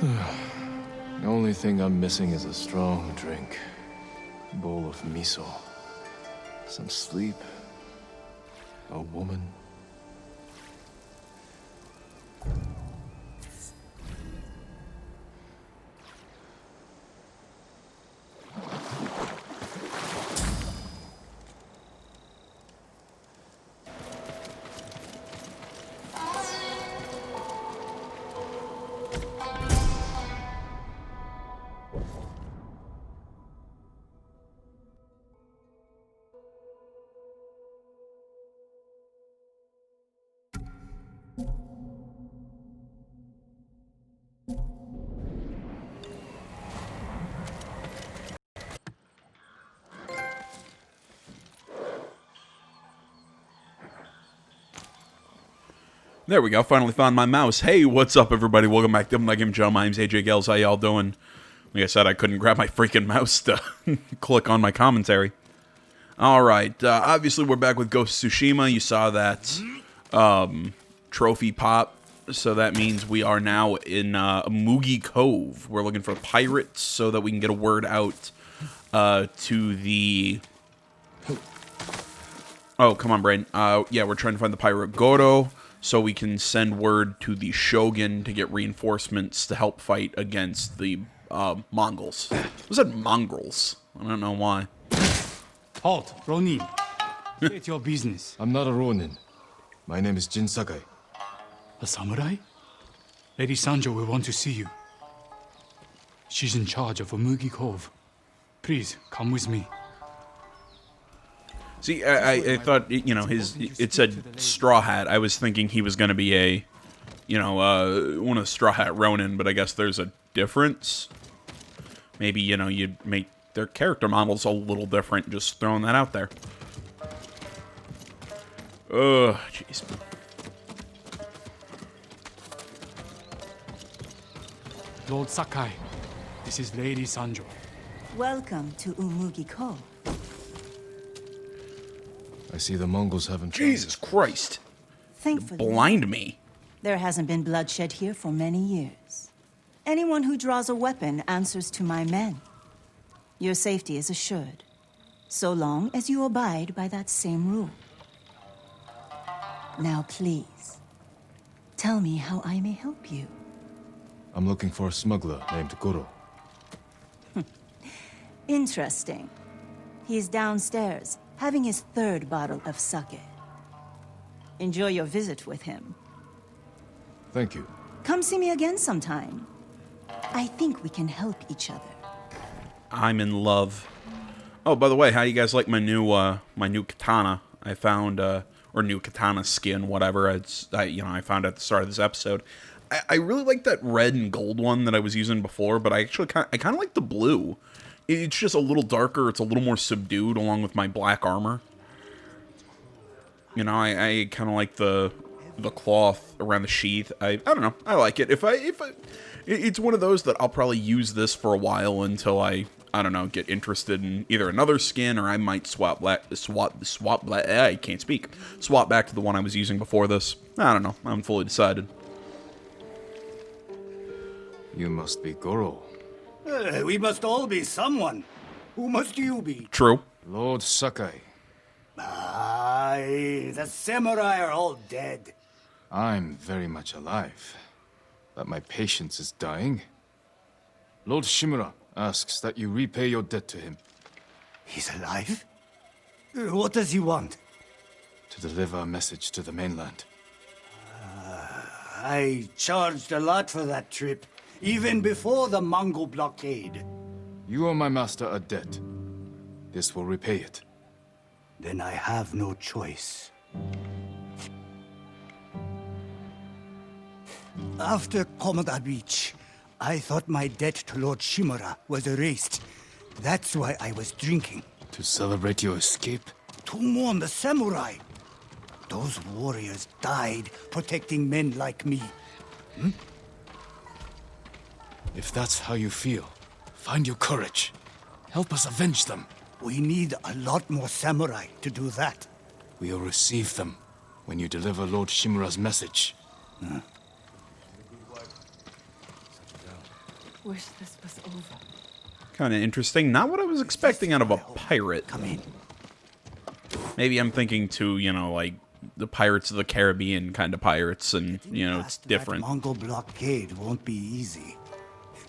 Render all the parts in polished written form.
The only thing I'm missing is a strong drink. A bowl of miso. Some sleep. A woman. There we go, finally found my mouse. Hey, what's up everybody? Welcome back to My Game Joe. My name's AJ Gels. How y'all doing? Like I said, I couldn't grab my freaking mouse to click on my commentary. Alright, obviously we're back with Ghost of Tsushima. You saw that trophy pop. So that means we are now in Mugi Cove. We're looking for pirates so that we can get a word out to the... Oh, come on, Brain. Yeah, we're trying to find the pirate Goro, so we can send word to the Shogun to get reinforcements to help fight against the Mongols. I said mongrels. I don't know why. Halt, Ronin. It's your business. I'm not a Ronin. My name is Jin Sakai. A samurai? Lady Sanjo will want to see you. She's in charge of Mugi Cove. Please, come with me. See, I thought, you know, it said Straw Hat. I was thinking he was going to be a, you know, one of the Straw Hat Ronin, but I guess there's a difference. Maybe, you know, you'd make their character models a little different, just throwing that out there. Ugh, jeez. Lord Sakai, this is Lady Sanjo. Welcome to Umugi Cove. I see the Mongols haven't... Jesus Christ. Thankfully, Blind me. there hasn't been bloodshed here for many years. Anyone who draws a weapon answers to my men. Your safety is assured, so long as you abide by that same rule. Now please, tell me how I may help you. I'm looking for a smuggler named Goro. Interesting. He's downstairs, having his third bottle of sake. Enjoy your visit with him. Thank you. Come see me again sometime. I think we can help each other. I'm in love. Oh, by the way, how you guys like my new katana? I found, or new katana skin, whatever. I found at the start of this episode. I really like that red and gold one that I was using before, but I kind of like the blue. It's just a little darker. It's a little more subdued, along with my black armor. You know, I kind of like the cloth around the sheath. I don't know. I like it. It's one of those that I'll probably use this for a while until I don't know, get interested in either another skin, or I might swap back to the one I was using before this. I don't know. I'm fully decided. You must be Goro. We must all be someone. Who must you be? True. Lord Sakai. Aye, the samurai are all dead. I'm very much alive, but my patience is dying. Lord Shimura asks that you repay your debt to him. He's alive? What does he want? To deliver a message to the mainland. I charged a lot for that trip, even before the Mongol blockade. You owe my master a debt. This will repay it. Then I have no choice. After Komoda Beach, I thought my debt to Lord Shimura was erased. That's why I was drinking. To celebrate your escape? To mourn the samurai. Those warriors died protecting men like me. If that's how you feel, find your courage. Help us avenge them. We need a lot more samurai to do that. We'll receive them when you deliver Lord Shimura's message. wish this was over. Kind of interesting. Not what I was expecting out of a pirate. Come in. Maybe I'm thinking to, you know, like the Pirates of the Caribbean kind of pirates, and, you know, it's Past that different. Mongol blockade won't be easy.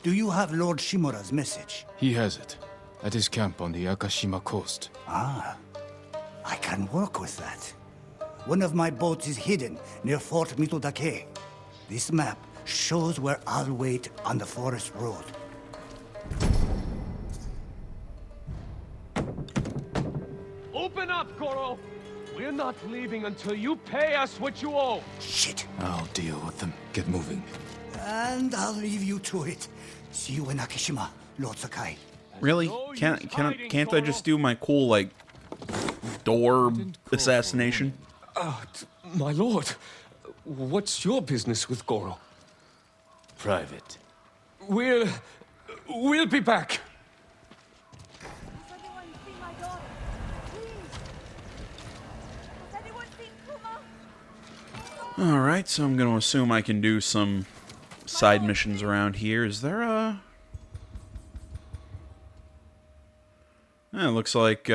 Do you have Lord Shimura's message? He has it. At his camp on the Akashima coast. I can work with that. One of my boats is hidden near Fort Mitodake. This map shows where I'll wait on the forest road. Open up, Goro! We're not leaving until you pay us what you owe! Shit. I'll deal with them. Get moving. And I'll leave you to it. See you in Akishima, Lord Sakai. Really? Can't I just do my cool, like, door assassination? My lord, what's your business with Goro? Private. We'll be back. Has anyone seen my daughter? Please! Has anyone seen Kuma? Alright, so I'm going to assume I can do some side missions around here. Is there a... it looks like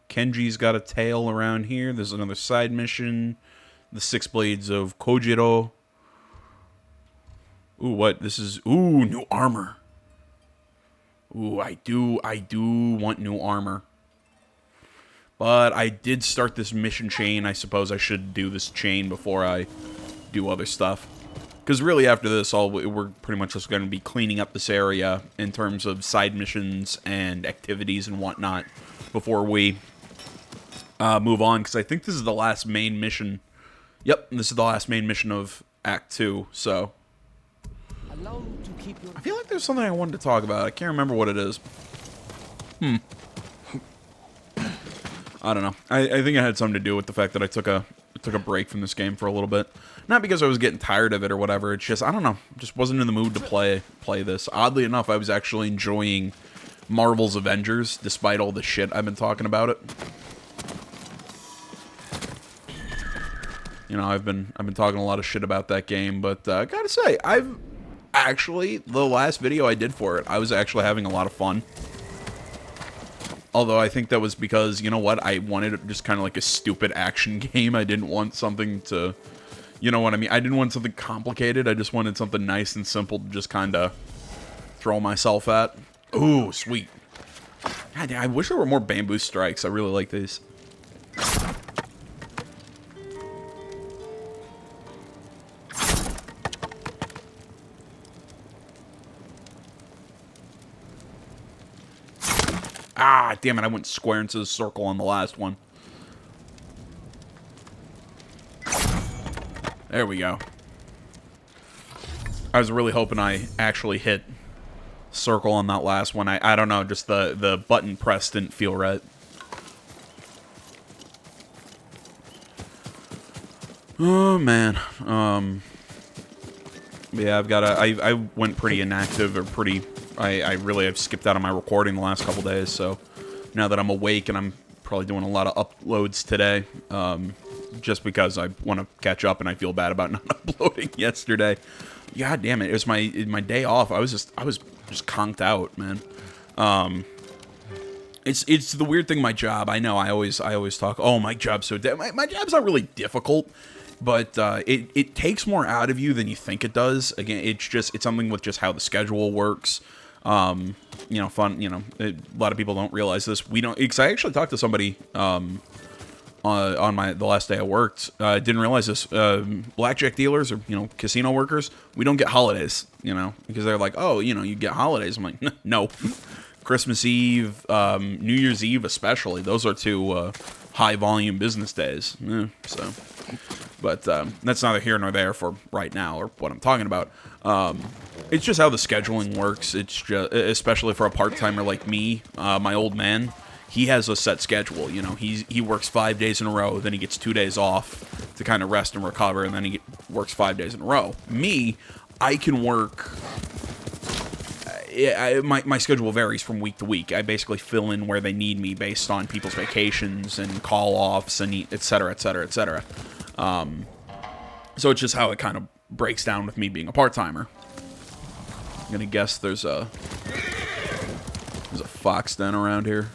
Kenji's got a tail around here. There's another side mission. The Six Blades of Kojiro. Ooh, what? This is... Ooh, new armor. Ooh, I do want new armor. But I did start this mission chain. I suppose I should do this chain before I do other stuff. Because really, after this, we're pretty much just going to be cleaning up this area in terms of side missions and activities and whatnot before we move on. Because I think this is the last main mission. Yep, this is the last main mission of Act 2, so... I feel like there's something I wanted to talk about. I can't remember what it is. I don't know. I think it had something to do with the fact that I took a break from this game for a little bit. Not because I was getting tired of it or whatever. It's just, I don't know. Just wasn't in the mood to play this. Oddly enough, I was actually enjoying Marvel's Avengers, despite all the shit I've been talking about it. You know, I've been talking a lot of shit about that game, but I gotta say, the last video I did for it, I was actually having a lot of fun. Although I think that was because, you know what, I wanted just kind of like a stupid action game. I didn't want something to, you know what I mean? I didn't want something complicated. I just wanted something nice and simple to just kind of throw myself at. Ooh, sweet. God, I wish there were more bamboo strikes. I really like these. Ah, damn it, I went square into the circle on the last one. There we go. I was really hoping I actually hit circle on that last one. I don't know, just the button press didn't feel right. Oh, man. Yeah, I went pretty inactive, or pretty... I really have skipped out on my recording the last couple days, so now that I'm awake, and I'm probably doing a lot of uploads today, just because I want to catch up and I feel bad about not uploading yesterday. God damn it, it was my day off. I was just conked out, man. It's the weird thing, my job. I know I always talk, oh, my job's so my job's not really difficult, but it takes more out of you than you think it does. Again, it's something with just how the schedule works. You know, fun, you know, a lot of people don't realize this. We don't, because I actually talked to somebody, on the last day I worked, didn't realize this, blackjack dealers, or, you know, casino workers, we don't get holidays, you know, because they're like, oh, you know, you get holidays. I'm like, no. Christmas Eve, New Year's Eve especially, those are two, high volume business days, so, but, that's neither here nor there for right now, or what I'm talking about. It's just how the scheduling works. It's just, especially for a part-timer like me, my old man, he has a set schedule. You know, he works 5 days in a row, then he gets 2 days off to kind of rest and recover, and then he works 5 days in a row. Me, I can work. My schedule varies from week to week. I basically fill in where they need me based on people's vacations and call-offs and et cetera, et cetera, et cetera. So it's just how it kind of breaks down with me being a part-timer. I'm gonna guess there's a fox den around here.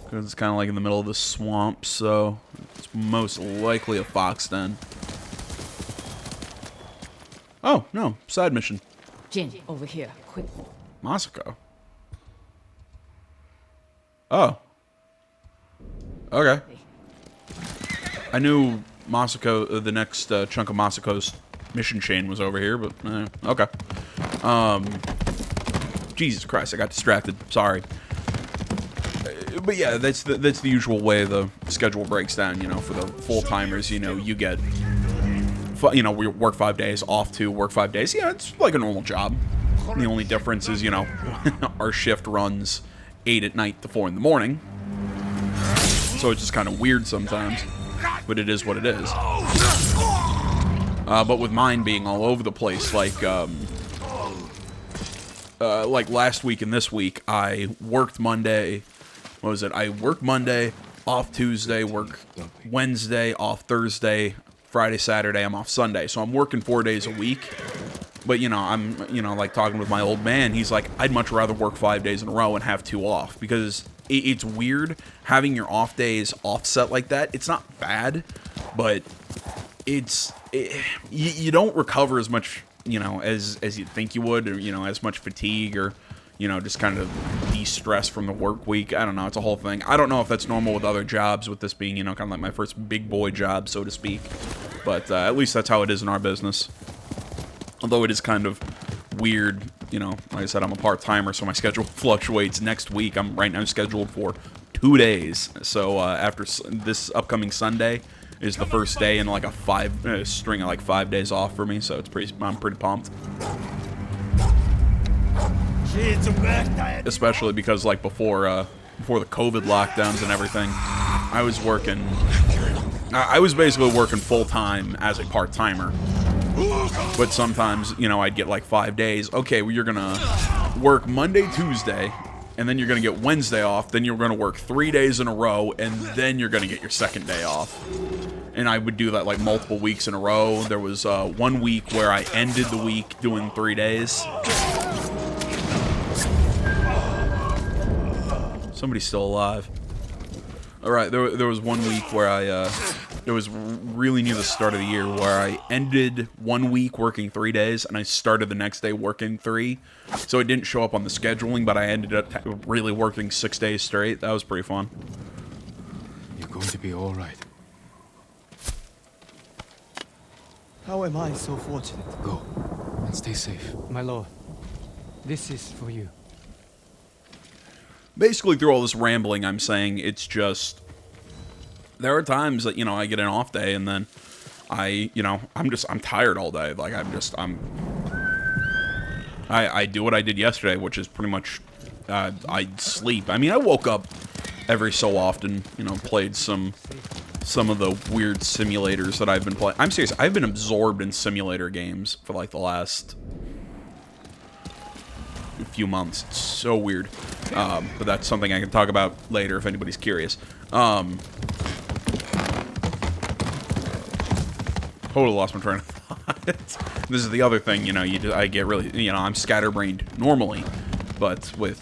Because it's kind of like in the middle of the swamp, so it's most likely a fox den. Oh, no. Side mission. Jin, over here, quick. Masako. Oh. Okay. I knew Masako, the next chunk of Masako's mission chain was over here, but okay. Jesus Christ, I got distracted. Sorry. But yeah, that's the usual way the schedule breaks down. You know, for the full timers, you know, you get, you know, we work 5 days, off 2, work 5 days. Yeah, it's like a normal job. The only difference is, you know, our shift runs 8 at night to 4 in the morning, so it's just kind of weird sometimes. But it is what it is. But with mine being all over the place, like last week and this week, I worked Monday. What was it? I worked Monday, off Tuesday, work Wednesday, off Thursday, Friday, Saturday, I'm off Sunday. So I'm working 4 days a week. But, you know, I'm, you know, like talking with my old man, he's like, I'd much rather work 5 days in a row and have 2 off. Because it's weird having your off days offset like that. It's not bad, but you don't recover as much, you know, as you'd think you would, or, you know, as much fatigue, or, you know, just kind of de-stress from the work week. I don't know. It's a whole thing. I don't know if that's normal with other jobs, with this being, you know, kind of like my first big boy job, so to speak. But at least that's how it is in our business. Although it is kind of weird, you know, like I said, I'm a part-timer, so my schedule fluctuates. Next week, I'm right now scheduled for 2 days. So after this upcoming Sunday is the first day in like a string of like 5 days off for me. So it's I'm pretty pumped. Especially because, like, before the COVID lockdowns and everything, I was basically working full-time as a part-timer. But sometimes, you know, I'd get like 5 days. Okay, well, you're gonna work Monday, Tuesday, and then you're gonna get Wednesday off, then you're gonna work 3 days in a row, and then you're gonna get your second day off. And I would do that like multiple weeks in a row. There was 1 week where I ended the week doing 3 days. Somebody's still alive. Alright, there was 1 week where it was really near the start of the year where I ended 1 week working 3 days, and I started the next day working 3. So it didn't show up on the scheduling, but I ended up really working 6 days straight. That was pretty fun. You're going to be all right. How am I so fortunate? Go and stay safe. My lord, this is for you. Basically, through all this rambling, I'm saying it's just, there are times that, you know, I get an off day and then I'm tired all day. Like, I do what I did yesterday, which is pretty much, I sleep. I mean, I woke up every so often, you know, played some of the weird simulators that I've been playing. I'm serious, I've been absorbed in simulator games for like the last few months. It's so weird. But that's something I can talk about later if anybody's curious. Totally lost my train of thought. This is the other thing, you know, I get really, you know, I'm scatterbrained normally, but with,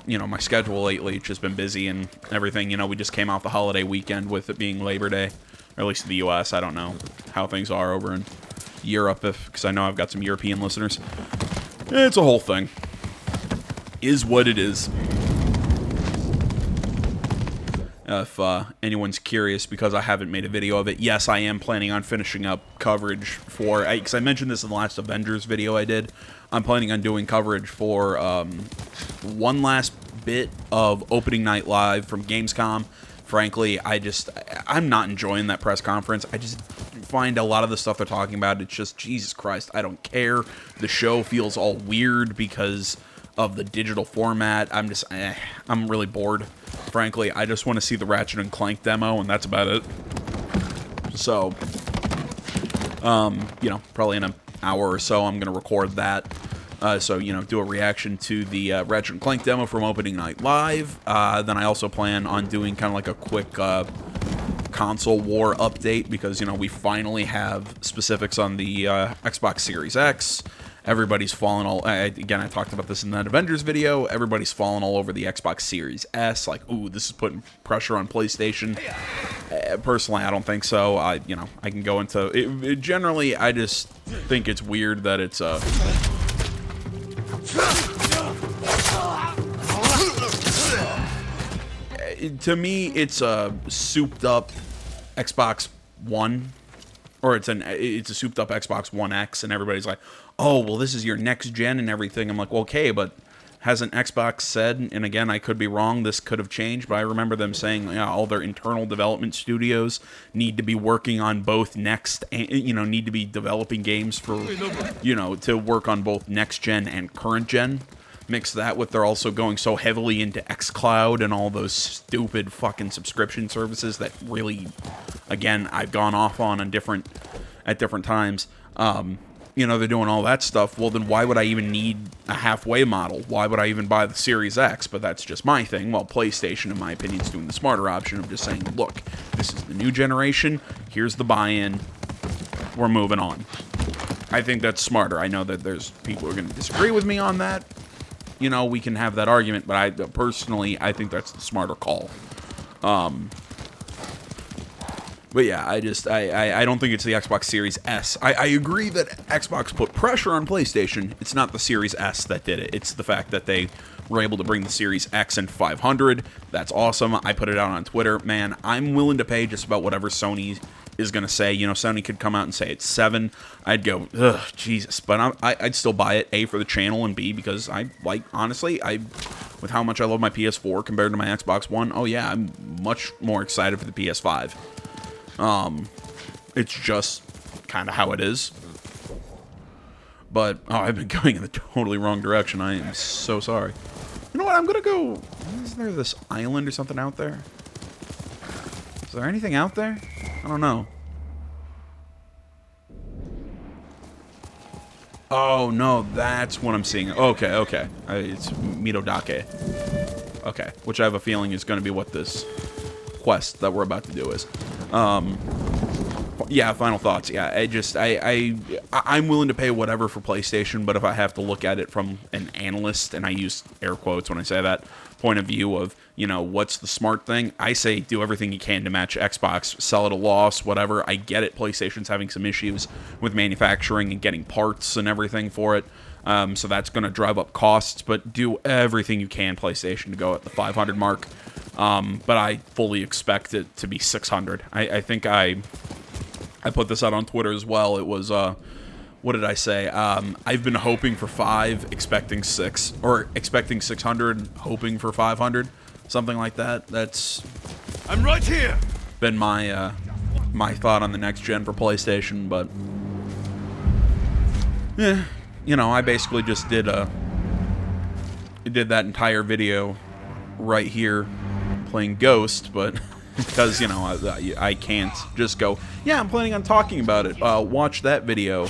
you know, my schedule lately, it's just been busy and everything. You know, we just came off the holiday weekend with it being Labor Day, or at least in the U.S. I don't know how things are over in Europe, because I know I've got some European listeners. It's a whole thing. Is what it is. If anyone's curious, because I haven't made a video of it, yes, I am planning on finishing up coverage for, because I mentioned this in the last Avengers video I did. I'm planning on doing coverage for one last bit of opening night live from Gamescom. Frankly, I'm not enjoying that press conference. I just find a lot of the stuff they're talking about, it's just, Jesus Christ, I don't care. The show feels all weird because of the digital format. I'm really bored. Frankly, I just want to see the Ratchet and Clank demo, and that's about it. So, you know, probably in an hour or so, I'm going to record that. So, you know, do a reaction to the Ratchet and Clank demo from Opening Night Live. Then I also plan on doing kind of like a quick console war update because, you know, we finally have specifics on the Xbox Series X. Everybody's fallen all... Again, I talked about this in that Avengers video. Everybody's fallen all over the Xbox Series S. Like, ooh, this is putting pressure on PlayStation. Personally, I don't think so. I can go into... Generally, I just think it's weird that it's... To me, it's a souped-up Xbox One, or it's a souped-up Xbox One X, and everybody's like, "Oh, well, this is your next gen and everything." I'm like, well, okay, but hasn't Xbox said? And again, I could be wrong. This could have changed, but I remember them saying, yeah, all their internal development studios need to be working on both next, and need to be developing games for, to work on both next gen and current gen. Mix that with they're also going so heavily into xCloud and all those stupid fucking subscription services that really, again, I've gone off on at different times. They're doing all that stuff. Well, then why would I even need a halfway model? Why would I even buy the Series X? But that's just my thing. Well, PlayStation, in my opinion, is doing the smarter option of just saying, look, this is the new generation. Here's the buy-in. We're moving on. I think that's smarter. I know that there's people who are going to disagree with me on that. We can have that argument, but I think that's the smarter call. But yeah, I don't think it's the Xbox Series S. I agree that Xbox put pressure on PlayStation. It's not the Series S that did it. It's the fact that they were able to bring the Series X and 500. That's awesome. I put it out on Twitter. Man, I'm willing to pay just about whatever Sony is going to say. Sony could come out and say it's 7. I'd go, ugh, Jesus. But I'd still buy it, A, for the channel, and B, because honestly, with how much I love my PS4 compared to my Xbox One, oh yeah, I'm much more excited for the PS5. It's just kind of how it is. But, I've been going in the totally wrong direction. I am so sorry. You know what, I'm gonna go... Isn't there this island or something out there? Is there anything out there? I don't know. Oh, no, that's what I'm seeing. Okay. It's Mitodake. Okay, which I have a feeling is going to be what this quest that we're about to do is. Yeah, final thoughts. Yeah, I'm willing to pay whatever for PlayStation, but if I have to look at it from an analyst, and I use air quotes when I say that, point of view of, what's the smart thing, I say do everything you can to match Xbox, sell at a loss, whatever. I get it, PlayStation's having some issues with manufacturing and getting parts and everything for it, so that's going to drive up costs, but do everything you can, PlayStation, to go at the 500 mark, but I fully expect it to be 600. I think I put this out on Twitter as well. It was, what did I say? I've been hoping for 5, expecting 6, or expecting 600, hoping for 500, something like that. I'm right here. Been my my thought on the next gen for PlayStation, but yeah, I basically just did that entire video right here playing Ghost, but. Because, I can't just go, yeah, I'm planning on talking about it. Watch that video.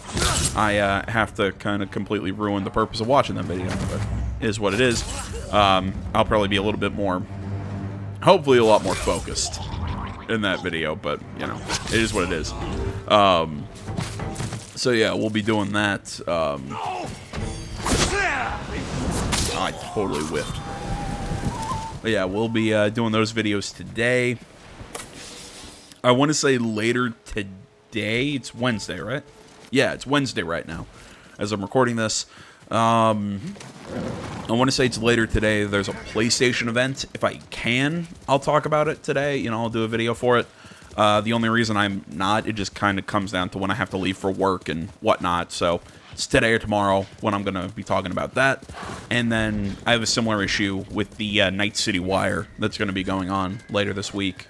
I have to kind of completely ruin the purpose of watching that video. But it is what it is. I'll probably be a little bit more, hopefully a lot more focused in that video. But, it is what it is. So, yeah, we'll be doing that. I totally whiffed. But yeah, we'll be doing those videos today. I want to say later today. It's Wednesday, right? Yeah, it's Wednesday right now as I'm recording this. I want to say it's later today. There's a PlayStation event. If I can, I'll talk about it today. I'll do a video for it. The only reason I'm not, it just kind of comes down to when I have to leave for work and whatnot. So it's today or tomorrow when I'm going to be talking about that. And then I have a similar issue with the Night City Wire that's going to be going on later this week.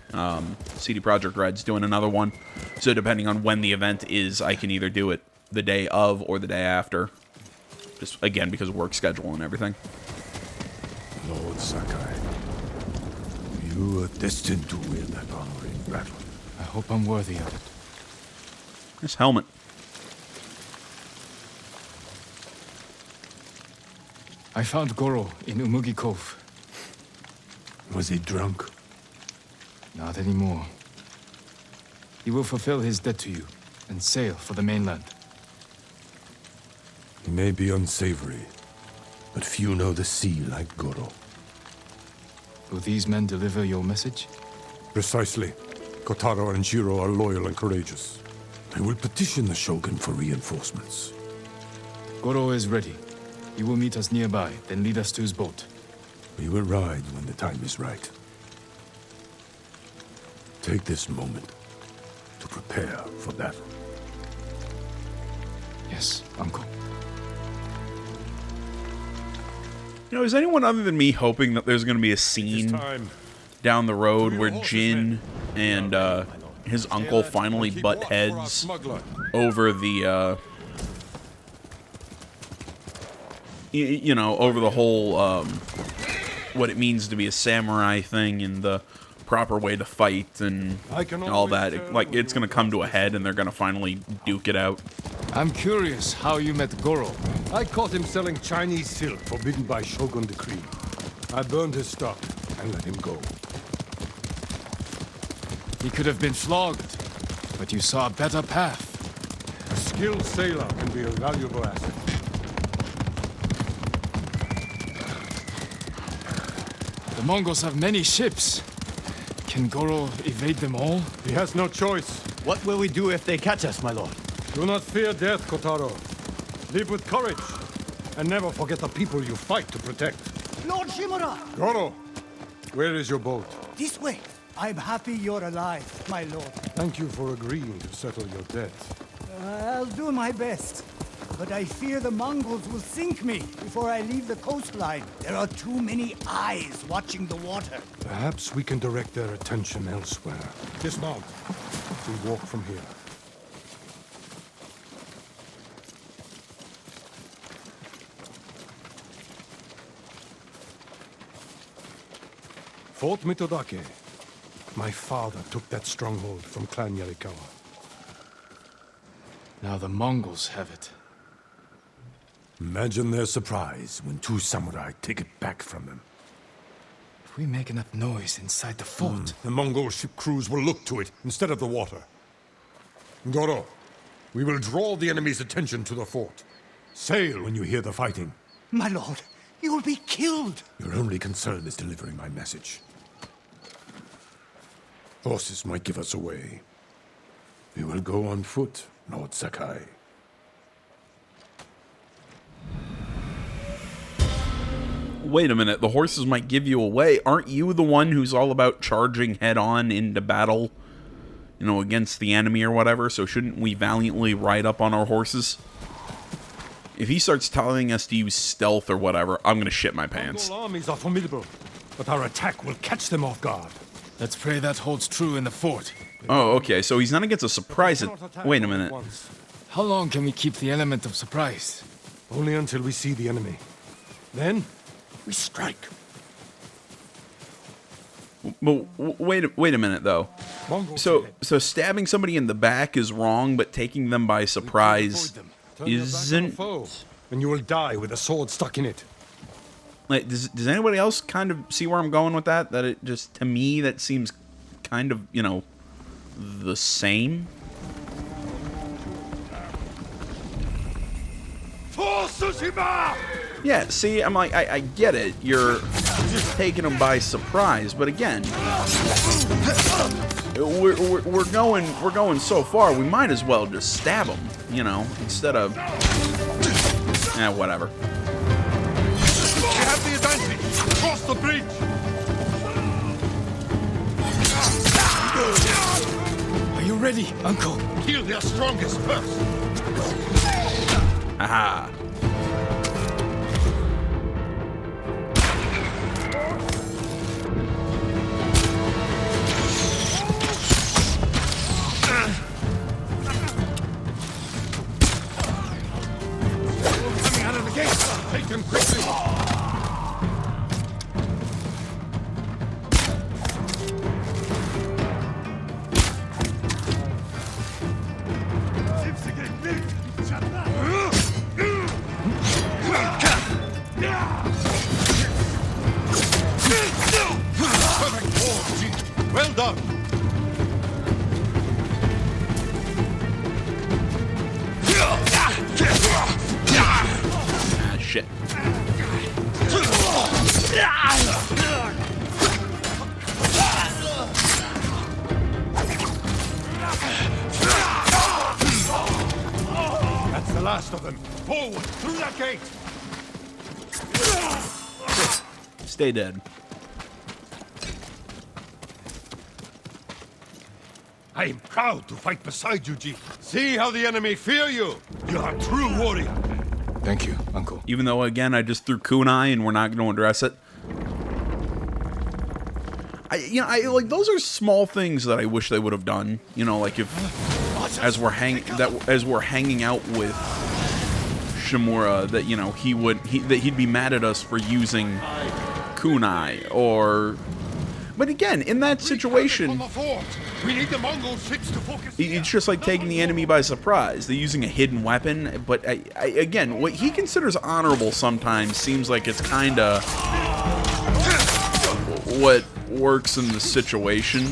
CD Projekt Red's doing another one. So depending on when the event is, I can either do it the day of or the day after. Just, again, because of work schedule and everything. Lord Sakai, you are destined to win that honor in battle. I hope I'm worthy of it. This helmet. I found Goro in Umugi Cove. Was he drunk? Not anymore. He will fulfill his debt to you and sail for the mainland. He may be unsavory, but few know the sea like Goro. Will these men deliver your message? Precisely. Kotaro and Jiro are loyal and courageous. They will petition the Shogun for reinforcements. Goro is ready. He will meet us nearby, then lead us to his boat. We will ride when the time is right. Take this moment to prepare for battle. Yes, Uncle. You know, is anyone other than me hoping that there's going to be a scene Time. down the road where Jin and his uncle finally butt heads over the, you know, over the whole, what it means to be a samurai thing and the proper way to fight and all that. Like, it's going to come to a head and they're going to finally duke it out. I'm curious how you met Goro. I caught him selling Chinese silk forbidden by Shogun decree. I burned his stock and let him go. He could have been flogged, but you saw a better path. A skilled sailor can be a valuable asset. The Mongols have many ships. Can Goro evade them all? He has no choice. What will we do if they catch us, my lord? Do not fear death, Kotaro. Live with courage, and never forget the people you fight to protect. Lord Shimura! Goro, where is your boat? This way. I'm happy you're alive, my lord. Thank you for agreeing to settle your debt. I'll do my best. But I fear the Mongols will sink me before I leave the coastline. There are too many eyes watching the water. Perhaps we can direct their attention elsewhere. Dismount. We walk from here. Fort Mitodake. My father took that stronghold from Clan Yarikawa. Now the Mongols have it. Imagine their surprise when two samurai take it back from them. If we make enough noise inside the fort... The Mongol ship crews will look to it instead of the water. Goro, we will draw the enemy's attention to the fort. Sail when you hear the fighting. My lord, you will be killed. Your only concern is delivering my message. Horses might give us away. We will go on foot, Lord Sakai. Wait a minute, the horses might give you away. Aren't you the one who's all about charging head-on into battle, you know, against the enemy or whatever? So shouldn't we valiantly ride up on our horses? If he starts telling us to use stealth or whatever, I'm gonna shit my pants. Mongol armies are formidable, but our attack will catch them off guard. Let's pray that holds true in the fort. Oh, okay, so he's not against a surprise. Wait a minute. How long can we keep the element of surprise? Only until we see the enemy. Then, we strike. But wait a minute, though. So stabbing somebody in the back is wrong, but taking them by surprise isn't. And you will die with a sword stuck in it. Like, does anybody else kind of see where I'm going with that? That it just, to me, that seems kind of, you know, the same. For Tsushima! Yeah, see, I'm like, I get it. You're just taking them by surprise, but again, we're going so far. We might as well just stab them, you know, instead of, whatever. We have the advantage. Cross the bridge. Are you ready, Uncle? Kill their strongest first. Aha. Coming out of the gate. Take them quickly. shit. That's the last of them. Forward, through that gate. Stay dead. I am proud to fight beside you, Ji. See how the enemy fear you. You are a true warrior. Thank you, Uncle. Even though, again, I just threw kunai and we're not going to address it. I like, those are small things that I wish they would have done. You know, like if as we're hanging out with Shimura, that, you know, he'd be mad at us for using kunai, or, but again, in that situation, We need the Mongol ships to focus. it's just like taking the enemy by surprise. They're using a hidden weapon, but again, what he considers honorable sometimes seems like it's kind of what works in the situation.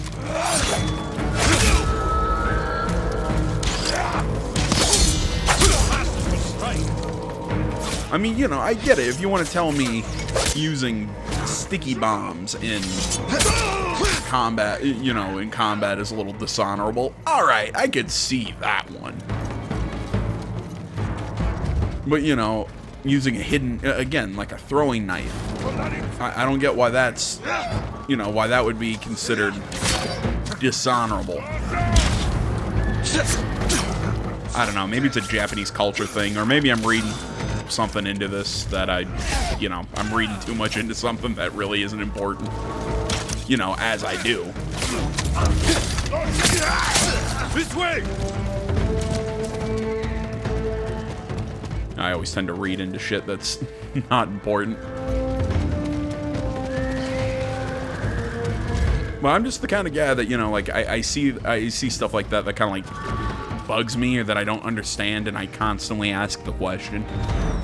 I mean, you know, I get it. If you want to tell me using sticky bombs in combat, you know, in combat is a little dishonorable, all right, I could see that one. But, you know, using a hidden, again, like a throwing knife, I don't get why that's, you know, why that would be considered dishonorable. I don't know, maybe it's a Japanese culture thing, or maybe I'm reading something into this that I'm reading too much into something that really isn't important, you know, as I do. This way! I always tend to read into shit that's not important. But I'm just the kind of guy that, you know, like, I see stuff like that kind of like bugs me, or that I don't understand, and I constantly ask the question.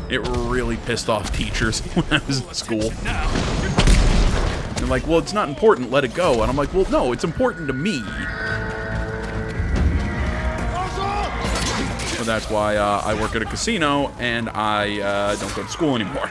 It really pissed off teachers when I was in school. They're like, well, it's not important, let it go. And I'm like, well, no, it's important to me. So that's why I work at a casino, and I don't go to school anymore.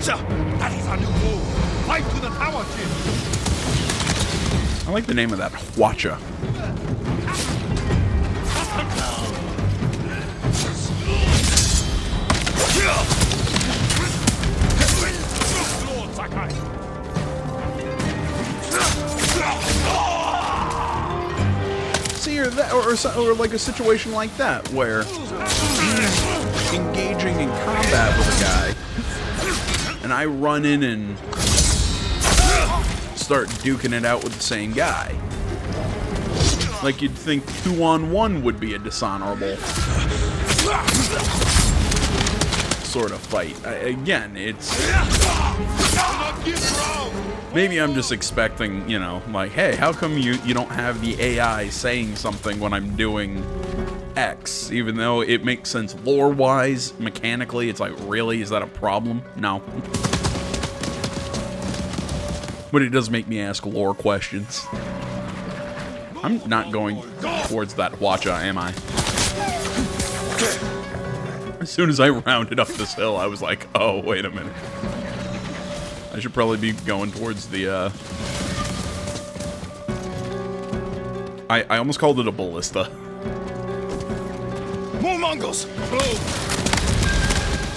That is our new move. Fight to the tower, Jin. I like the name of that, Hwacha. See, or like a situation like that, where he's engaging in combat with a guy, and I run in and start duking it out with the same guy. Like, you'd think 2-on-1 would be a dishonorable sort of fight. Again, it's... Maybe I'm just expecting, you know, like, hey, how come you don't have the AI saying something when I'm doing X? Even though it makes sense lore-wise, mechanically, it's like, really? Is that a problem? No. But it does make me ask lore questions. I'm not going towards that Hwacha, am I? As soon as I rounded up this hill, I was like, oh, wait a minute. I should probably be going towards the, I almost called it a ballista. More Mongols!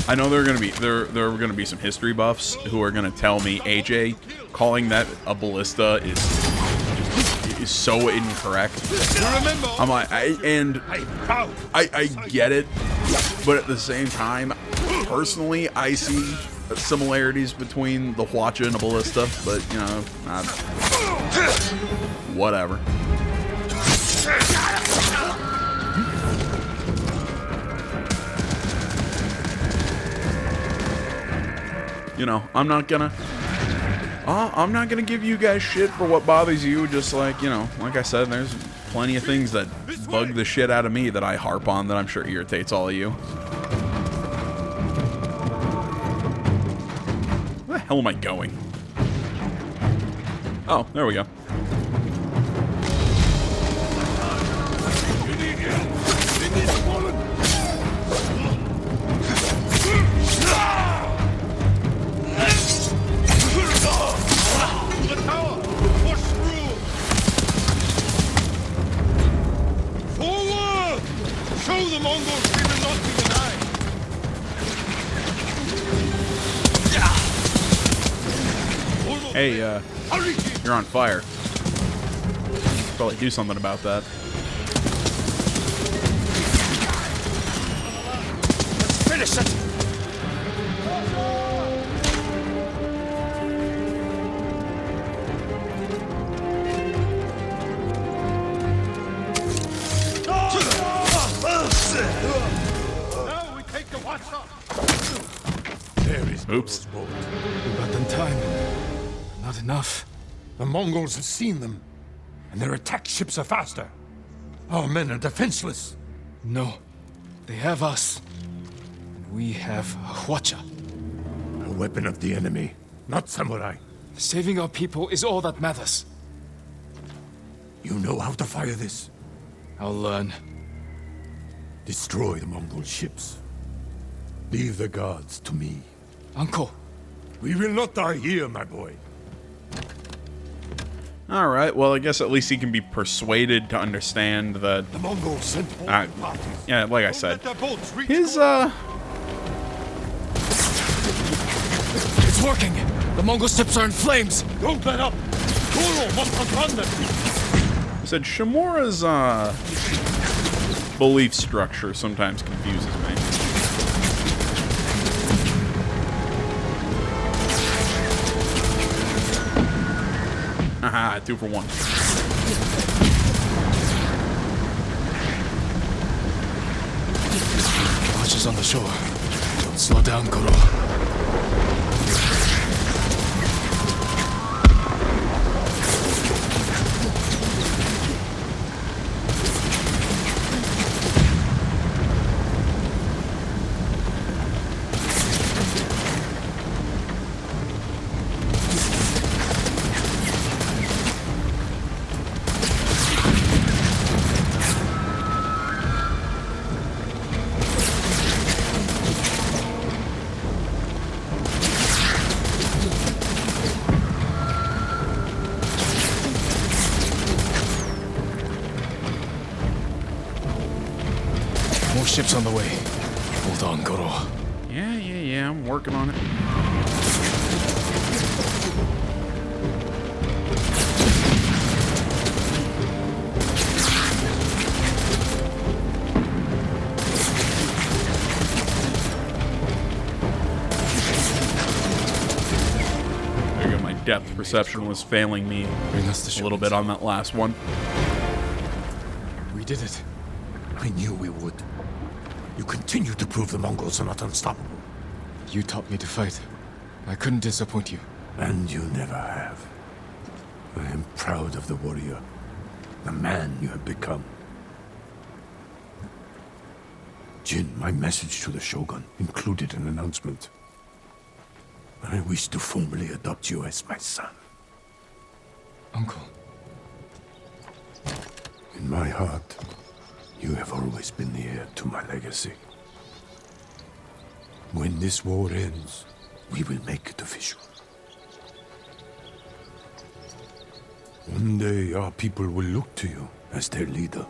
I know there are gonna be some history buffs who are gonna tell me, AJ, calling that a ballista is so incorrect. I'm like, I get it, but at the same time, personally, I see similarities between the Hwacha and a ballista, but, you know, whatever. You know, I'm not gonna give you guys shit for what bothers you. Just like, you know, like I said, there's plenty of things that bug the shit out of me that I harp on that I'm sure irritates all of you. Where the hell am I going? Oh, there we go. Hey, you're on fire. Probably do something about that. Let's finish it! Now we take the watch up. There is Oops. boat. We got them time. Not enough. The Mongols have seen them, and their attack ships are faster. Our men are defenseless. No. They have us. And we have Hwacha. A weapon of the enemy, not samurai. Saving our people is all that matters. You know how to fire this. I'll learn. Destroy the Mongol ships. Leave the guards to me. Uncle. We will not die here, my boy. Alright, well, I guess at least he can be persuaded to understand that... The Mongols sent both parties. Yeah, like I said. Don't let their boats reach His, It's working! The Mongol ships are in flames! Don't let up! Goro must confront them! I said Shimura's, belief structure sometimes confuses me. Haha, 2 for 1. Watch is on the shore. Don't slow down, Goro. More ships on the way. Hold on, Goro. Yeah, I'm working on it. There you go, my depth perception was failing me Bring us the a little bit on that last one. We did it. I knew we would. You continue to prove the Mongols are not unstoppable. You taught me to fight. I couldn't disappoint you. And you never have. I am proud of the warrior. The man you have become. Jin, my message to the Shogun included an announcement. I wish to formally adopt you as my son. Uncle. In my heart, you have always been the heir to my legacy. When this war ends, we will make it official. One day, our people will look to you as their leader.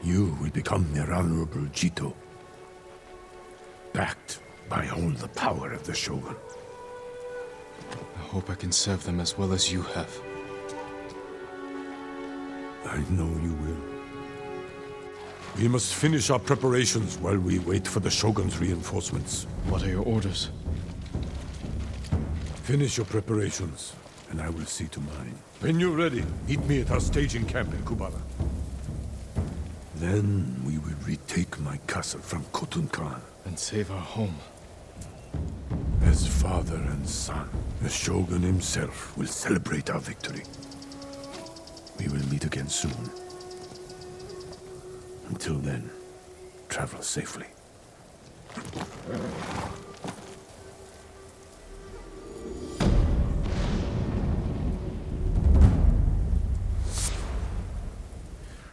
You will become their honorable Jito, backed by all the power of the Shogun. I hope I can serve them as well as you have. I know you will. We must finish our preparations while we wait for the Shogun's reinforcements. What are your orders? Finish your preparations, and I will see to mine. When you're ready, meet me at our staging camp in Kubara. Then we will retake my castle from Khotun Khan. And save our home. As father and son, the Shogun himself will celebrate our victory. meet again soon. Until then, travel safely.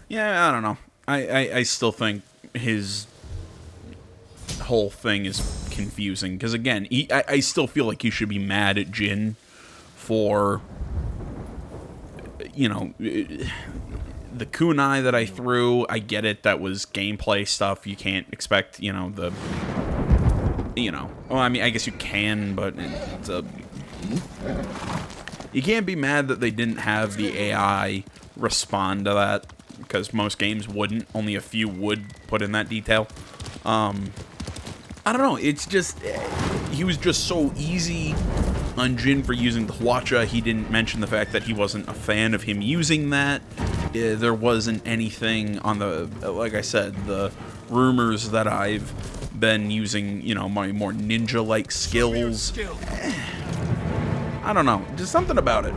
Yeah, I don't know. I still think his whole thing is confusing. Because, again, I still feel like he should be mad at Jin for, you know, the kunai that I threw. I get it. That was gameplay stuff. You can't expect, you know, the... You know. Well, I mean, I guess you can, but it's a... You can't be mad that they didn't have the AI respond to that, because most games wouldn't. Only a few would put in that detail. I don't know. It's just... He was just so easy on Jin for using the Hwacha. He didn't mention the fact that he wasn't a fan of him using that. There wasn't anything on the... Like I said, the rumors that I've been using, you know, my more ninja-like skills. I don't know. Just something about it.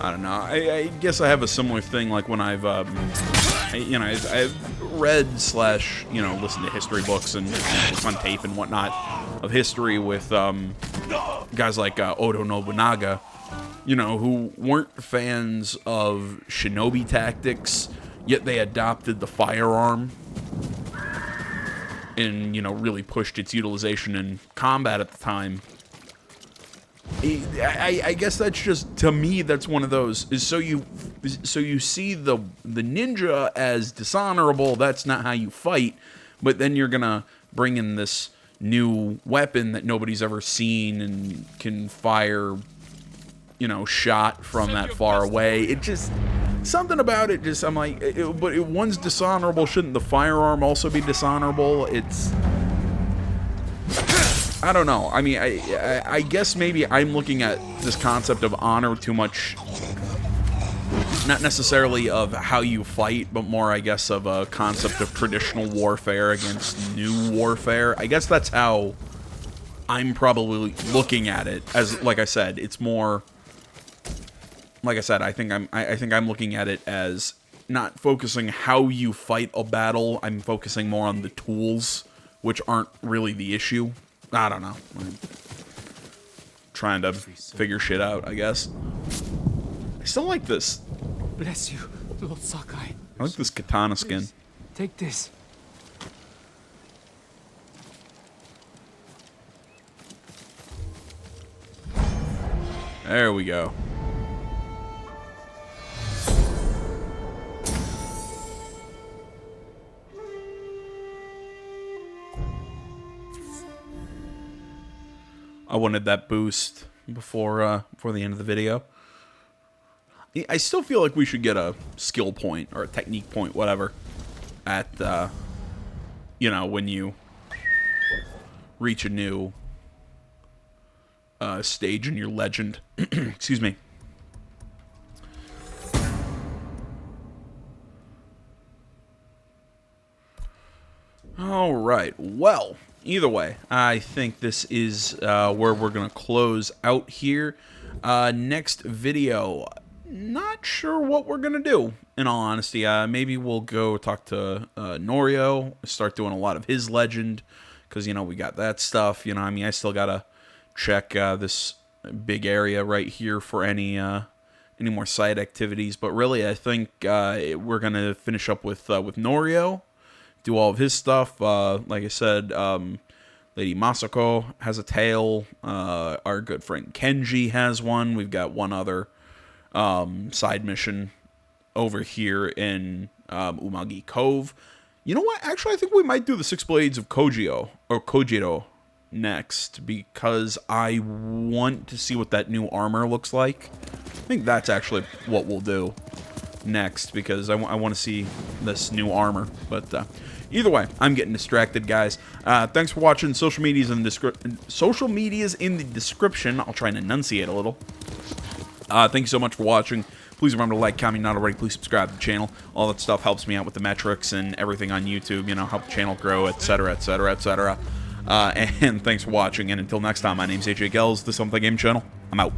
I don't know. I guess I have a similar thing, like when I've, you know, I've read / you know, listened to history books and books on tape and whatnot of history with guys like Oda Nobunaga, you know, who weren't fans of shinobi tactics, yet they adopted the firearm and, you know, really pushed its utilization in combat at the time. I guess that's just, to me, that's one of those, is so you see the ninja as dishonorable. That's not how you fight, but then you're gonna bring in this new weapon that nobody's ever seen and can fire, you know, shot from that far away. It just, something about it just, I'm like, but if one's dishonorable, shouldn't the firearm also be dishonorable? It's... I don't know. I mean, I guess maybe I'm looking at this concept of honor too much, not necessarily of how you fight, but more, I guess, of a concept of traditional warfare against new warfare. I guess that's how I'm probably looking at it. As, like I said, it's more, like I said, I think I'm looking at it as not focusing how you fight a battle. I'm focusing more on the tools, which aren't really the issue. I don't know. I'm trying to figure shit out, I guess. I still like this. Bless you, Lord Sakai. I like this katana skin. Please, take this. There we go. I wanted that boost before the end of the video. I still feel like we should get a skill point or a technique point, whatever, at you know, when you reach a new stage in your legend. Excuse me. All right. Well, either way, I think this is where we're going to close out here. Next video, not sure what we're going to do, in all honesty. Maybe we'll go talk to Norio, start doing a lot of his legend, because, you know, we got that stuff. You know, I mean, I still got to check this big area right here for any more side activities. But really, I think we're going to finish up with Norio. Do all of his stuff. Like I said, Lady Masako has a tail. Our good friend Kenji has one. We've got one other side mission over here in Umagi Cove. You know what? Actually, I think we might do the Six Blades of Kojiro next, because I want to see what that new armor looks like. I think that's actually what we'll do. next, because I want to see this new armor. But either way, I'm getting distracted, guys. Thanks for watching. Social media's in the description. I'll try and enunciate a little. Thank you so much for watching. Please remember to like, comment, not already. Please subscribe to the channel. All that stuff helps me out with the metrics and everything on YouTube. You know, help the channel grow, etc., etc., etc. And thanks for watching. And until next time, my name's AJ Gels. This is Something Game Channel. I'm out.